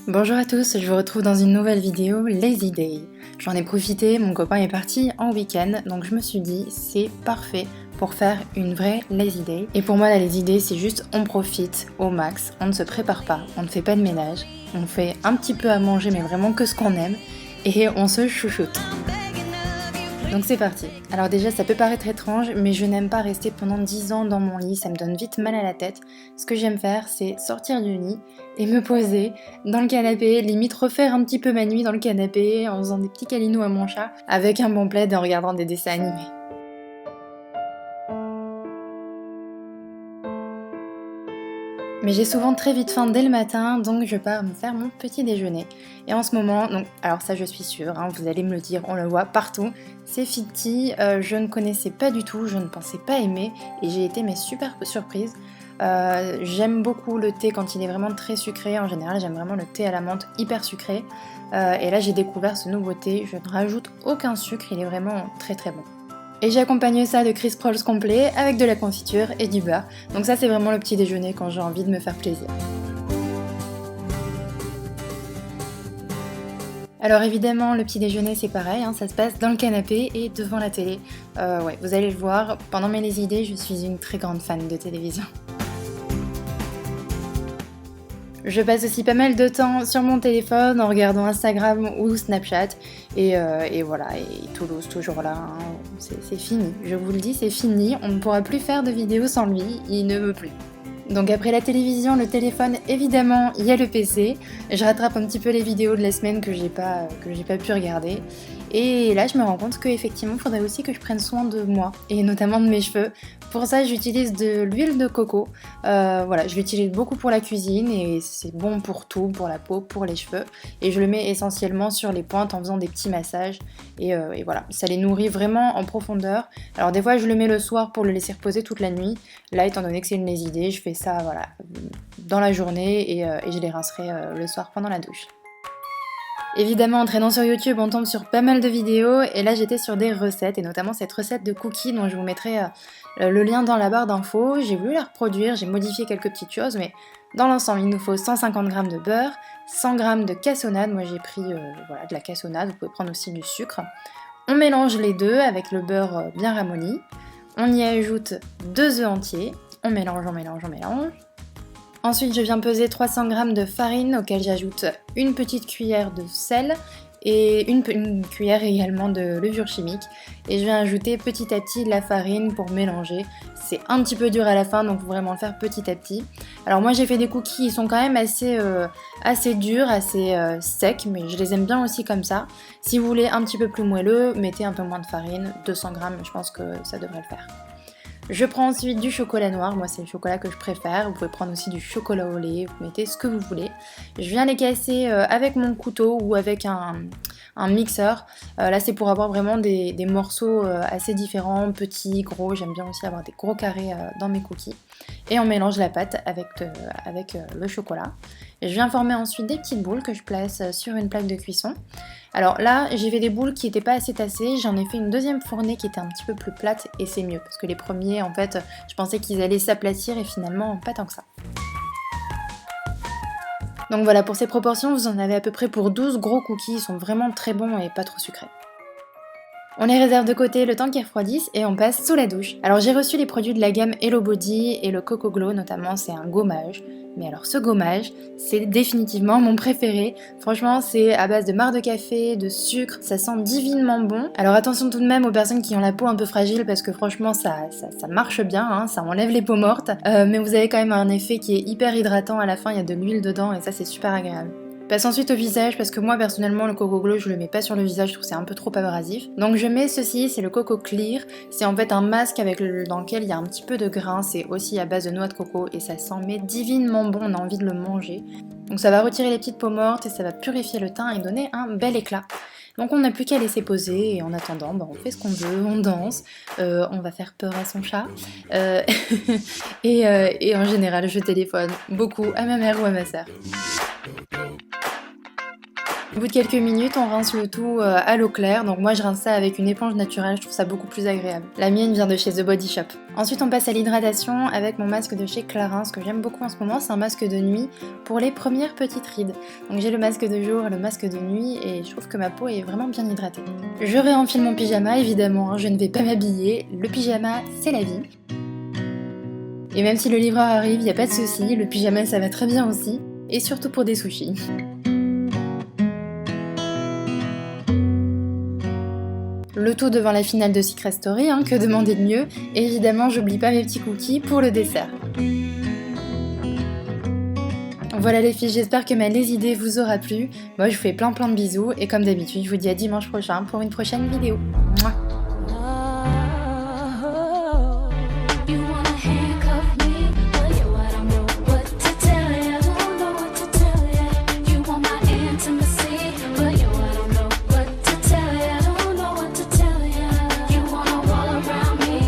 Bonjour à tous, je vous retrouve dans une nouvelle vidéo Lazy Day. J'en ai profité, mon copain est parti en week-end, donc je me suis dit c'est parfait pour faire une vraie Lazy Day. Et pour moi la Lazy Day c'est juste on profite au max, on ne se prépare pas, on ne fait pas de ménage, on fait un petit peu à manger mais vraiment que ce qu'on aime et on se chouchoute. Donc c'est parti. Alors déjà ça peut paraître étrange mais je n'aime pas rester pendant 10 ans dans mon lit, ça me donne vite mal à la tête. Ce que j'aime faire c'est sortir du lit et me poser dans le canapé, limite refaire un petit peu ma nuit dans le canapé en faisant des petits câlinous à mon chat avec un bon plaid et en regardant des dessins animés. Mais j'ai souvent très vite faim dès le matin, donc je pars me faire mon petit déjeuner. Et en ce moment, donc, alors ça je suis sûre, hein, vous allez me le dire, on le voit partout, c'est Fit Tea, je ne connaissais pas du tout, je ne pensais pas aimer, et j'ai été mais super surprise. J'aime beaucoup le thé quand il est vraiment très sucré, en général j'aime vraiment le thé à la menthe hyper sucré. Et là j'ai découvert ce nouveau thé, je ne rajoute aucun sucre, il est vraiment très très bon. Et j'accompagne ça de Crisp Rolls complet avec de la confiture et du beurre. Donc ça c'est vraiment le petit déjeuner quand j'ai envie de me faire plaisir. Alors évidemment le petit déjeuner c'est pareil, hein, ça se passe dans le canapé et devant la télé. Ouais, vous allez le voir, pendant mes Lazy Days je suis une très grande fan de télévision. Je passe aussi pas mal de temps sur mon téléphone en regardant Instagram ou Snapchat et voilà, et Toulouse toujours là, hein. C'est fini, je vous le dis, c'est fini, on ne pourra plus faire de vidéos sans lui, il ne veut plus. Donc après la télévision, le téléphone, évidemment, il y a le PC. Je rattrape un petit peu les vidéos de la semaine que j'ai pas pu regarder. Et là, je me rends compte qu'effectivement, il faudrait aussi que je prenne soin de moi, et notamment de mes cheveux. Pour ça, j'utilise de l'huile de coco. Voilà, je l'utilise beaucoup pour la cuisine, et c'est bon pour tout, pour la peau, pour les cheveux. Et je le mets essentiellement sur les pointes en faisant des petits massages. Et voilà, ça les nourrit vraiment en profondeur. Alors des fois, je le mets le soir pour le laisser reposer toute la nuit. Là, étant donné que c'est une lazy day, je fais ça voilà, dans la journée et je les rincerai le soir pendant la douche. Évidemment, en traînant sur YouTube, on tombe sur pas mal de vidéos et là j'étais sur des recettes et notamment cette recette de cookies dont je vous mettrai le lien dans la barre d'infos. J'ai voulu la reproduire, j'ai modifié quelques petites choses, mais dans l'ensemble, il nous faut 150 g de beurre, 100 g de cassonade, moi j'ai pris voilà, de la cassonade, vous pouvez prendre aussi du sucre. On mélange les deux avec le beurre bien ramolli, on y ajoute 2 œufs entiers, on mélange, on mélange, on mélange. Ensuite, je viens peser 300 g de farine auquel j'ajoute une petite cuillère de sel et une cuillère également de levure chimique. Et je viens ajouter petit à petit la farine pour mélanger. C'est un petit peu dur à la fin, donc faut vraiment le faire petit à petit. Alors moi j'ai fait des cookies, ils sont quand même assez durs, assez secs, mais je les aime bien aussi comme ça. Si vous voulez un petit peu plus moelleux, mettez un peu moins de farine, 200 g, je pense que ça devrait le faire. Je prends ensuite du chocolat noir, moi c'est le chocolat que je préfère, vous pouvez prendre aussi du chocolat au lait, vous mettez ce que vous voulez. Je viens les casser avec mon couteau ou avec un mixeur. Là c'est pour avoir vraiment des morceaux assez différents, petits, gros, j'aime bien aussi avoir des gros carrés dans mes cookies. Et on mélange la pâte avec le chocolat. Je viens former ensuite des petites boules que je place sur une plaque de cuisson. Alors là, j'ai fait des boules qui n'étaient pas assez tassées, j'en ai fait une deuxième fournée qui était un petit peu plus plate et c'est mieux parce que les premiers, en fait, je pensais qu'ils allaient s'aplatir et finalement pas tant que ça. Donc voilà, pour ces proportions, vous en avez à peu près pour 12 gros cookies, ils sont vraiment très bons et pas trop sucrés. On les réserve de côté le temps qu'ils refroidissent et on passe sous la douche. Alors j'ai reçu les produits de la gamme Hello Body et le Coco Glow notamment, c'est un gommage. Mais alors ce gommage, c'est définitivement mon préféré. Franchement, c'est à base de marc de café, de sucre, ça sent divinement bon. Alors attention tout de même aux personnes qui ont la peau un peu fragile parce que franchement ça marche bien, hein, ça enlève les peaux mortes. Mais vous avez quand même un effet qui est hyper hydratant à la fin, il y a de l'huile dedans et ça c'est super agréable. Passe ensuite au visage parce que moi personnellement le Coco Glow je le mets pas sur le visage, je trouve que c'est un peu trop abrasif. Donc je mets ceci, c'est le Coco Clear, c'est en fait un masque dans lequel il y a un petit peu de grain, c'est aussi à base de noix de coco et ça sent mais divinement bon, on a envie de le manger. Donc ça va retirer les petites peaux mortes et ça va purifier le teint et donner un bel éclat. Donc on n'a plus qu'à laisser poser et en attendant on fait ce qu'on veut, on danse, on va faire peur à son chat et en général je téléphone beaucoup à ma mère ou à ma sœur. Au bout de quelques minutes, on rince le tout à l'eau claire, donc moi je rince ça avec une éponge naturelle, je trouve ça beaucoup plus agréable. La mienne vient de chez The Body Shop. Ensuite on passe à l'hydratation avec mon masque de chez Clarins, ce que j'aime beaucoup en ce moment, c'est un masque de nuit pour les premières petites rides. Donc j'ai le masque de jour et le masque de nuit et je trouve que ma peau est vraiment bien hydratée. Je réenfile mon pyjama évidemment, hein, je ne vais pas m'habiller, le pyjama c'est la vie. Et même si le livreur arrive, y a pas de souci, le pyjama ça va très bien aussi, et surtout pour des sushis. Le tout devant la finale de Secret Story, hein, que demander de mieux. Et évidemment, j'oublie pas mes petits cookies pour le dessert. Voilà les filles, j'espère que ma les idées vous aura plu. Moi, je vous fais plein de bisous et comme d'habitude, je vous dis à dimanche prochain pour une prochaine vidéo. Mouah.